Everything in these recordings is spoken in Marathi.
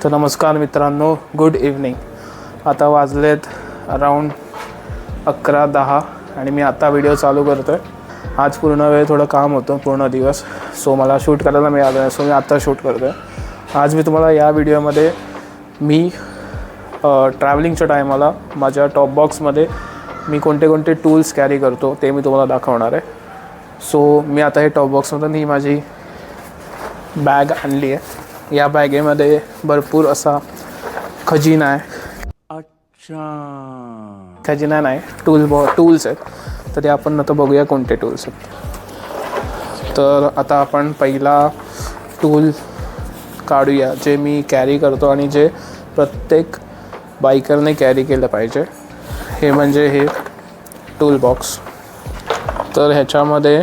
तर नमस्कार मित्रांनो, गुड इव्हनिंग. आता वाजलेत अराऊंड 11:10 आणि मी आता व्हिडिओ चालू करतो आहे. आज पूर्ण वेळ थोडं काम होतं, पूर्ण दिवस, सो मला शूट करायला मिळालं नाही, सो मी आत्ता शूट करतो आहे. आज मी तुम्हाला या व्हिडिओमध्ये मी ट्रॅव्हलिंगच्या टायमाला माझ्या टॉप बॉक्समध्ये मी कोणते कोणते टूल्स कॅरी करतो ते मी तुम्हाला दाखवणार आहे. सो मी आता हे टॉप बॉक्समधून ही माझी बॅग आणली आहे. या बॅगेमध्ये भरपूर असा खजिना आहे. खजिना नाही, टूल्स आहेत. तर ते आपण आता बघूया कोणते टूल्स आहेत. तर आता आपण पहिला टूल काढूया जे मी कॅरी करतो आणि जे प्रत्येक बायकरने कॅरी केलं पाहिजे. हे म्हणजे हे टूल बॉक्स. तर ह्याच्यामध्ये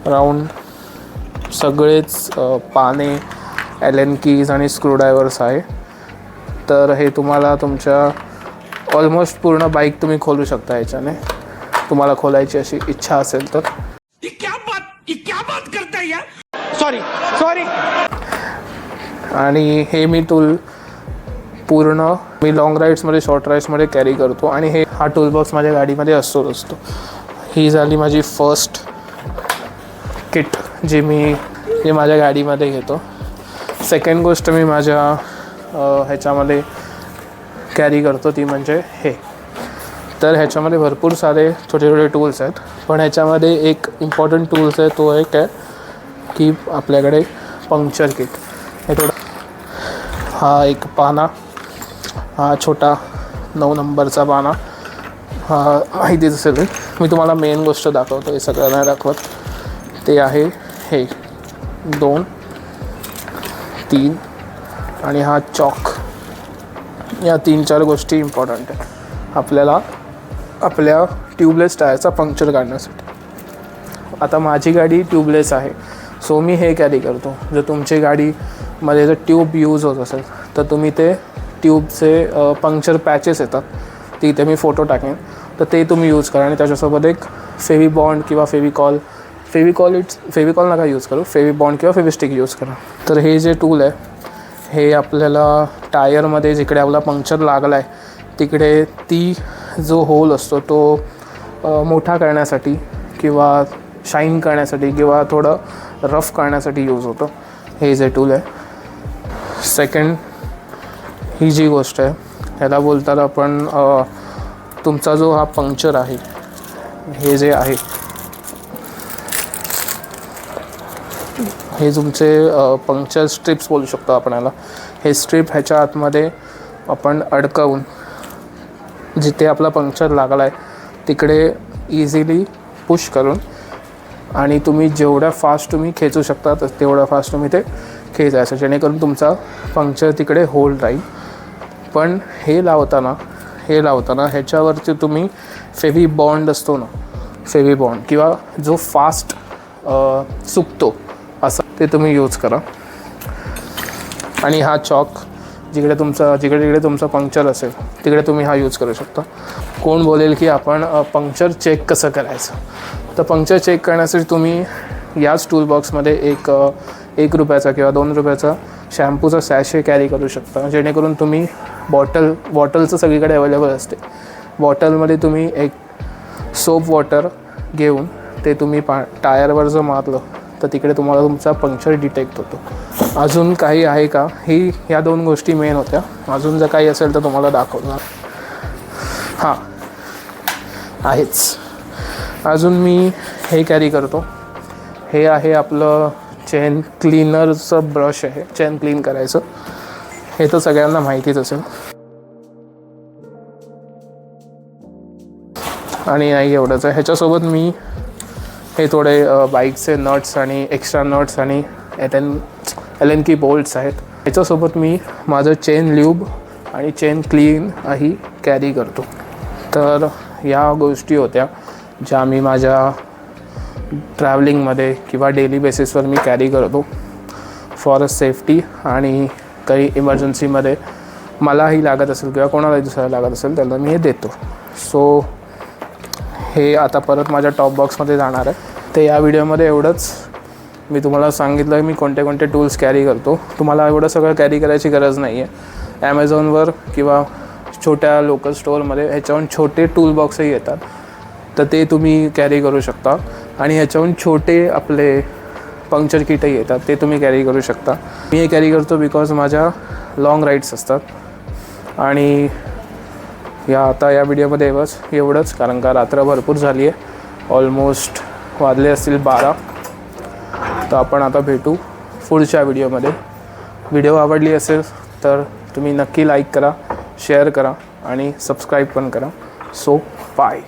राऊंड सगळेच पाने, ॲलन कीज आणि स्क्रूड्रायव्हर्स आहे. तर हे तुम्हाला तुमच्या ऑलमोस्ट पूर्ण बाईक तुम्ही खोलू शकता ह्याच्याने, तुम्हाला खोलायची अशी इच्छा असेल तर. क्या बात करता है यार? सॉरी. आणि हे मी टूल पूर्ण मी लॉंग राईड्समध्ये, शॉर्ट राईड्समध्ये कॅरी करतो आणि हा टूल बॉक्स माझ्या गाडीमध्ये असतो. ही झाली माझी फर्स्ट किट जी माझ्या गाडीमध्ये घेतो. सेकंड गोष्ट मी माझ्या ह्याच्यामध्ये कॅरी करतो ती म्हणजे हे. तर ह्याच्यामध्ये भरपूर सारे छोटे छोटे टूल्स आहेत, पण ह्याच्यामध्ये एक इम्पॉर्टंट टूल्स आहे, तो एक आहे की आपल्याकडे पंक्चर किट. हे हा एक पाना, हा छोटा 9 नंबरचा पाना, हा माहितीच असेल. मी तुम्हाला मेन गोष्ट दाखवतो, हे सगळं नाही दाखवत. ते आहे हे 2, 3 आणि हा चॉक. या 3-4 गोष्टी इम्पॉर्टंट आहे आपल्याला आपल्या ट्यूबलेस टायरचा पंक्चर काढण्यासाठी. आता माझी गाडी ट्यूबलेस आहे, सो मी हे कॅरी करतो. जर तुमची गाडीमध्ये जर ट्यूब यूज होत असेल तर तुम्ही ते ट्यूबचे पंक्चर पॅचेस येतात, तिथे मी फोटो टाकेन, तर ते तुम्ही यूज करा. आणि त्याच्यासोबत एक फेविबॉन्ड किंवा फेविकॉल नका यूज करू, फेविबॉन्ड किंवा फेविस्टिक यूज करा. तर हे जे टूल आहे हे आपल्याला टायरमध्ये जिकडे आपला पंक्चर लागला आहे तिकडे ती जो होल असतो तो मोठा करण्यासाठी किंवा शाईन करण्यासाठी किंवा थोडं रफ करण्यासाठी यूज होतं हे जे टूल आहे. सेकंड ही जी गोष्ट आहे ह्याला बोलतात आपण तुमचा जो हा पंक्चर आहे, हे जे आहे हे तुमचे पंक्चर स्ट्रिप्स बोलू शकतो आपण याला. हे स्ट्रिप ह्याच्या आतमध्ये आपण अडकवून जिथे आपला पंक्चर लागला आहे तिकडे इझिली पुश करून आणि तुम्ही जेवढ्या फास्ट तुम्ही खेचू शकता तेवढ्या फास्ट तुम्ही ते खेचायचं, जेणेकरून तुमचा पंक्चर तिकडे होल्ड राहील. पण हे लावताना ह्याच्यावरती तुम्ही फेविबॉन्ड असतो ना, फेविबॉन्ड किंवा जो फास्ट सुकतो असं ते तुम्ही यूज करा. आणि हा चॉक जिकडे तुमचा पंक्चर असेल तिकडे तुम्ही हा यूज करू शकता. कोण बोलेल की आपण पंक्चर चेक कसं करायचं, तर पंक्चर चेक करण्यासाठी तुम्ही याच टूल बॉक्समध्ये एक रुपयाचा किंवा 2 रुपयाचा शॅम्पूचा सॅशे कॅरी करू शकता, जेणेकरून तुम्ही बॉटलचं सगळीकडे अवेलेबल असते. बॉटलमध्ये तुम्ही एक सोप वॉटर घेऊन ते तुम्ही टायरवर जर मारलं तर तिकडे तुम्हाला तुमचा पंक्चर डिटेक्ट होतो. अजून काही आहे का, ह्या 2 गोष्टी मेन होत्या. अजून जर काही असेल तर तुम्हाला दाखवणार. हां आहेच. अजून मी हे कॅरी करतो. हे आहे आपलं चेन क्लीनरचं ब्रश आहे, चेन क्लीन करायचं. हे तर सगळ्यांना माहितीच असेल. आणि नाही एवढंच आहे. ह्याच्यासोबत मी हे थोडे बाईकचे नट्स आणि एक्स्ट्रा नट्स आणि ॲलन की बोल्ट्स आहेत. ह्याच्यासोबत मी माझं चेन ल्यूब आणि चेन क्लीन ही कॅरी करतो. तर या गोष्टी होत्या ज्या मी माझ्या ट्रॅव्हलिंगमध्ये किंवा डेली बेसिसवर मी कॅरी करतो फॉर सेफ्टी. आणि काही इमर्जन्सीमध्ये मलाही लागत असेल किंवा कोणालाही दुसऱ्याला लागत असेल त्यांना मी हे देतो. सो हे आता परत माझ्या टॉप बॉक्समध्ये जाणार आहे. ते या व्हिडिओमध्ये एवढंच. मी तुम्हाला सांगितलं आहे मी कोणते कोणते टूल्स कॅरी करतो. तुम्हाला एवढं सगळं कॅरी करायची गरज नाही आहे. ॲमेझॉनवर किंवा छोट्या लोकल स्टोअरमध्ये ह्याच्याहून छोटे टूल बॉक्सही येतात, तर ते तुम्ही कॅरी करू शकता. आणि ह्याच्याहून छोटे आपले पंक्चर किटही येतात, ते तुम्ही कॅरी करू शकता. मी हे कॅरी करतो बिकॉज माझ्या लॉंग राईड्स असतात. आणि आता या व्हिडिओमध्ये बस एवढंच, कारण का रात्र भरपूर झाली आहे. ऑलमोस्ट वाजले असतील 12. तर आपण आता भेटू पुढच्या व्हिडिओमध्ये. व्हिडिओ आवडली असेल तर तुम्ही नक्की लाईक करा, शेअर करा आणि सबस्क्राईब पण करा. So bye.